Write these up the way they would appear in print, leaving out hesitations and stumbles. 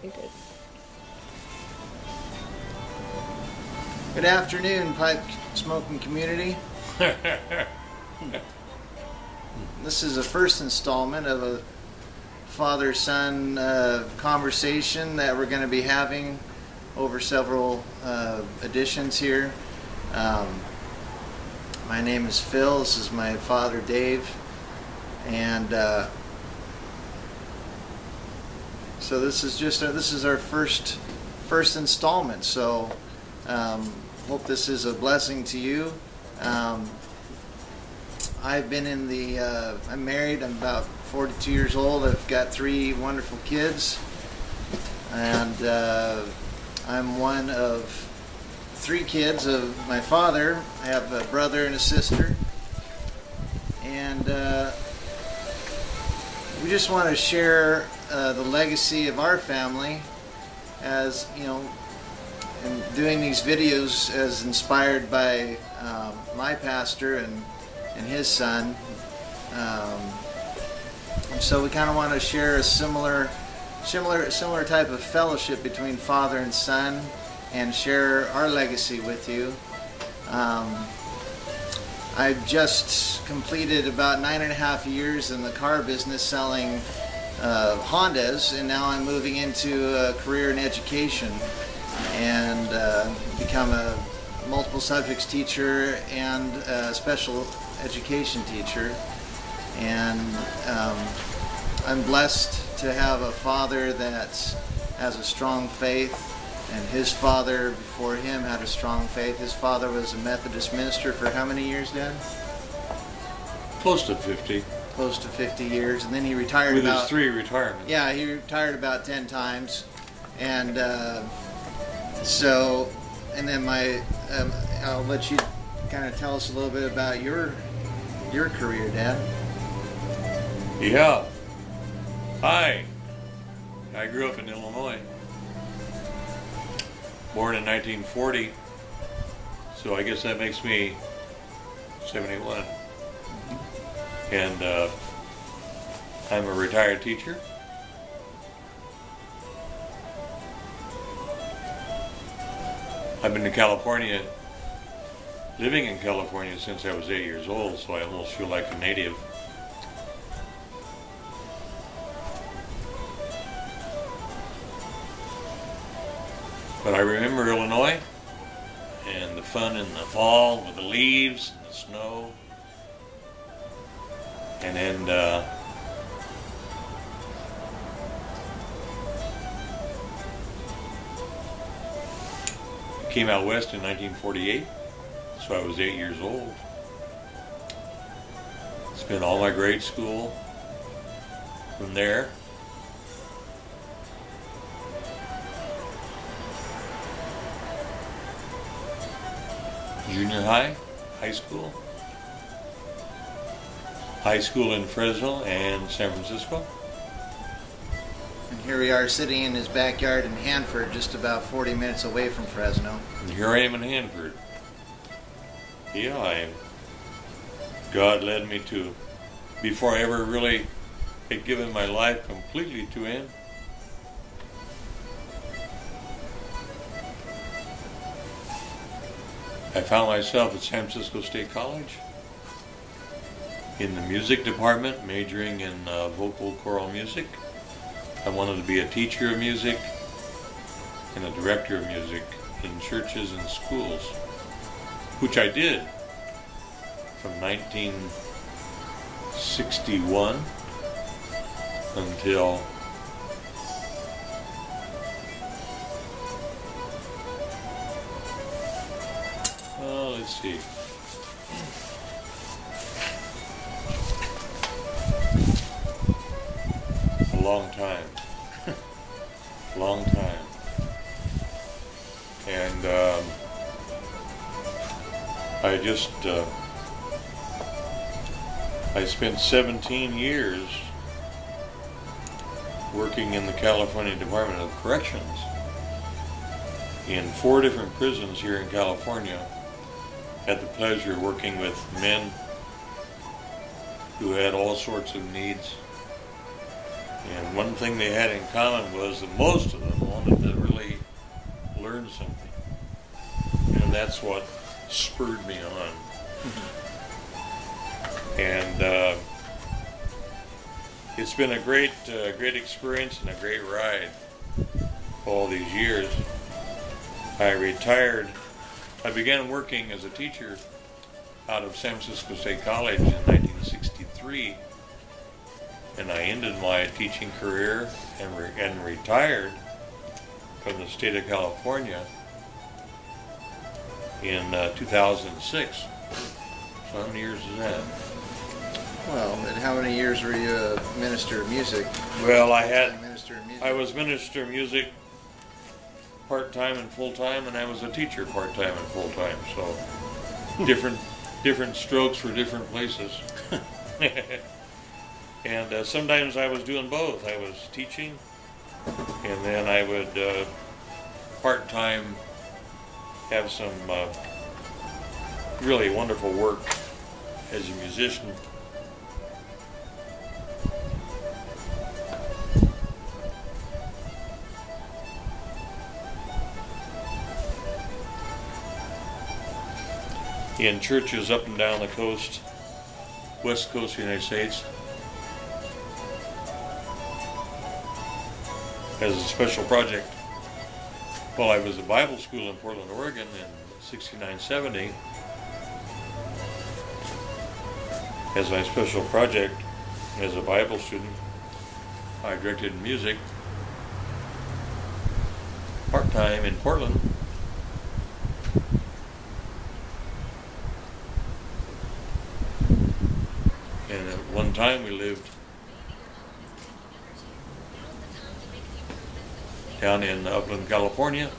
You're good. Good afternoon, pipe smoking community. This is the first installment of a father-son conversation that we're going to be having over several editions here. My name is Phil. This is my father, Dave, and so this is our first installment. So hope this is a blessing to you. I've been in the I'm married. I'm about 42 years old. I've got 3 wonderful kids, and I'm one of 3 kids of my father. I have a brother and a sister, and we just want to share the legacy of our family, as you know, and doing these videos as inspired by my pastor and his son. And so we kind of want to share a similar type of fellowship between father and son, and share our legacy with you. I've just completed about 9.5 years in the car business selling Hondas, and now I'm moving into a career in education and become a multiple subjects teacher and a special education teacher. And I'm blessed to have a father that has a strong faith, and his father before him had a strong faith. His father was a Methodist minister for how many years, Dad? Close to 50. Close to 50 years, and then he retired with about... his 3 retirements. Yeah, he retired about 10 times, and so, and then I'll let you kind of tell us a little bit about your career, Dad. Yeah. Hi. I grew up in Illinois. Born in 1940. So I guess that makes me 71. And I'm a retired teacher. I've been to California, living in California since I was 8 years old, so I almost feel like a native. But I remember Illinois and the fun in the fall with the leaves and the snow. And then I came out west in 1948, so I was 8 years old. Spent all my grade school from there. Junior high, high school in Fresno and San Francisco. And here we are sitting in his backyard in Hanford, just about 40 minutes away from Fresno. And here I am in Hanford. Yeah, God led me to, before I ever really had given my life completely to Him. I found myself at San Francisco State College in the music department, majoring in vocal choral music. I wanted to be a teacher of music and a director of music in churches and schools, which I did from 1961 until let's see. A long time. Long time. And I spent 17 years working in the California Department of Corrections in 4 different prisons here in California. Had the pleasure of working with men who had all sorts of needs, And one thing they had in common was that most of them wanted to really learn something. And that's what spurred me on. And it's been a great experience and a great ride all these years. I retired. I began working as a teacher out of San Francisco State College in 1963, and I ended my teaching career and retired from the state of California in 2006. So how many years is that? Well, and how many years were you a minister of music? Well, I was minister of music part-time and full-time, and I was a teacher part-time and full-time. So different strokes for different places. And sometimes I was doing both. I was teaching, and then I would part-time have some really wonderful work as a musician. In churches up and down the coast, west coast of the United States, as a special project. While I was at Bible school in Portland, Oregon in 69-70, as my special project as a Bible student, I directed music part-time in Portland. And at one time we lived down in Upland, California,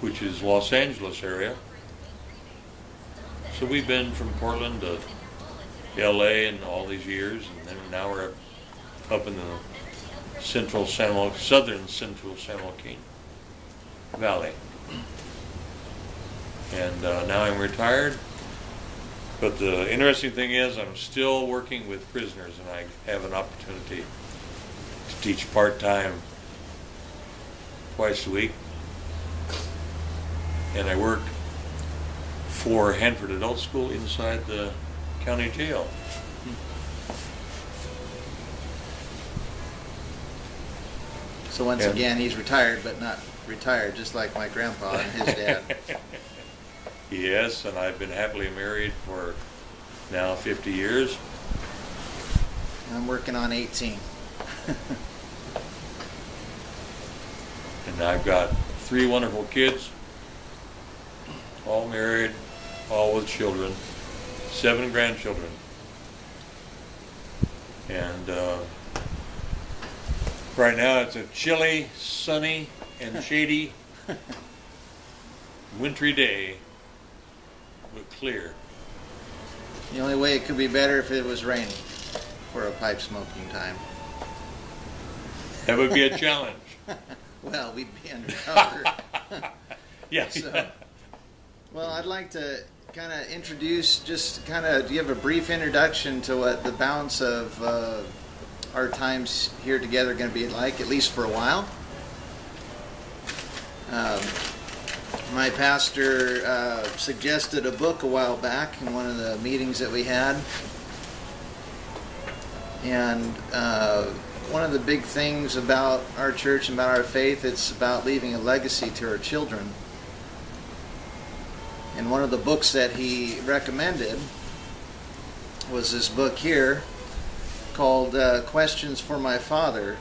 which is Los Angeles area. So we've been from Portland to LA in all these years, and then now we're up in the southern central San Joaquin Valley. And now I'm retired. But the interesting thing is I'm still working with prisoners, and I have an opportunity to teach part-time twice a week. And I work for Hanford Adult School inside the county jail. So once again, he's retired, but not retired, just like my grandpa and his dad. Yes, and I've been happily married for now 50 years. I'm working on 18. And I've got 3 wonderful kids, all married, all with children, 7 grandchildren. And right now it's a chilly, sunny, and shady, wintry day, but clear. The only way it could be better if it was raining for a pipe smoking time. That would be a challenge. Well, we'd be undercover. Yes. So, well, I'd like to kind of introduce, just kind of give a brief introduction to what the balance of our times here together are going to be like, at least for a while. My pastor suggested a book a while back in one of the meetings that we had. And one of the big things about our church and about our faith, it's about leaving a legacy to our children. And one of the books that he recommended was this book here called Questions for My Father,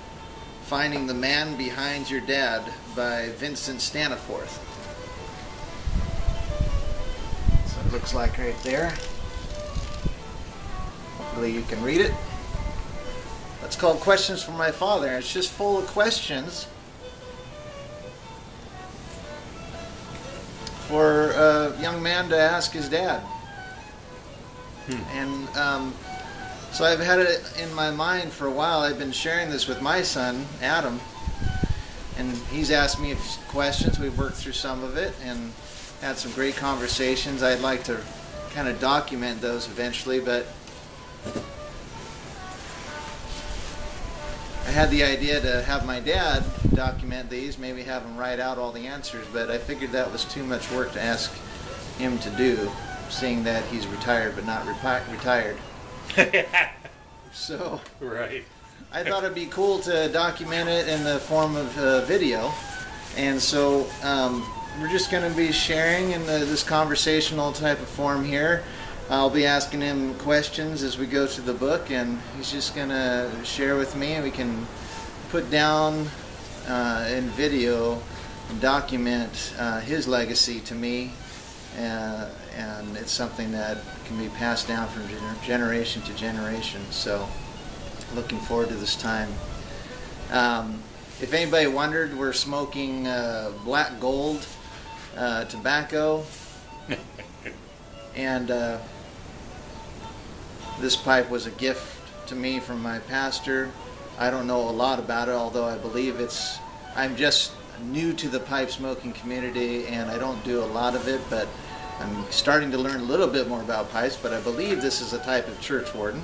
Finding the Man Behind Your Dad by Vincent Staniforth. So it looks like right there. Hopefully you can read it. It's called Questions for My Father, and it's just full of questions for a young man to ask his dad. And so I've had it in my mind for a while. I've been sharing this with my son, Adam, and he's asked me questions. We've worked through some of it and had some great conversations. I'd like to kind of document those eventually, but I had the idea to have my dad document these, maybe have him write out all the answers, but I figured that was too much work to ask him to do, seeing that he's retired but not retired. So Right. I thought it'd be cool to document it in the form of video, and so we're just going to be sharing in this conversational type of form here. I'll be asking him questions as we go through the book, and he's just going to share with me, and we can put down in video and document his legacy to me, and it's something that can be passed down from generation to generation. So looking forward to this time. If anybody wondered, we're smoking black gold tobacco, and this pipe was a gift to me from my pastor. I don't know a lot about it, although I believe I'm just new to the pipe smoking community, and I don't do a lot of it, but I'm starting to learn a little bit more about pipes. But I believe this is a type of church warden,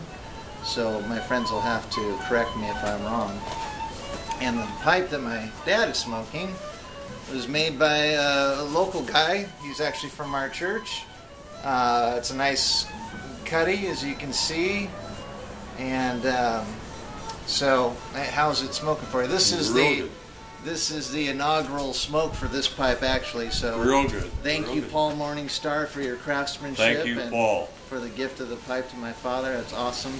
so my friends will have to correct me if I'm wrong. And the pipe that my dad is smoking was made by a local guy. He's actually from our church. It's a nice cutty, as you can see. And so, how's it smoking for you? This is the inaugural smoke for this pipe, actually. So Real good. Thank you, Paul Morningstar, for your craftsmanship. Thank you, and Paul. for the gift of the pipe to my father. That's awesome.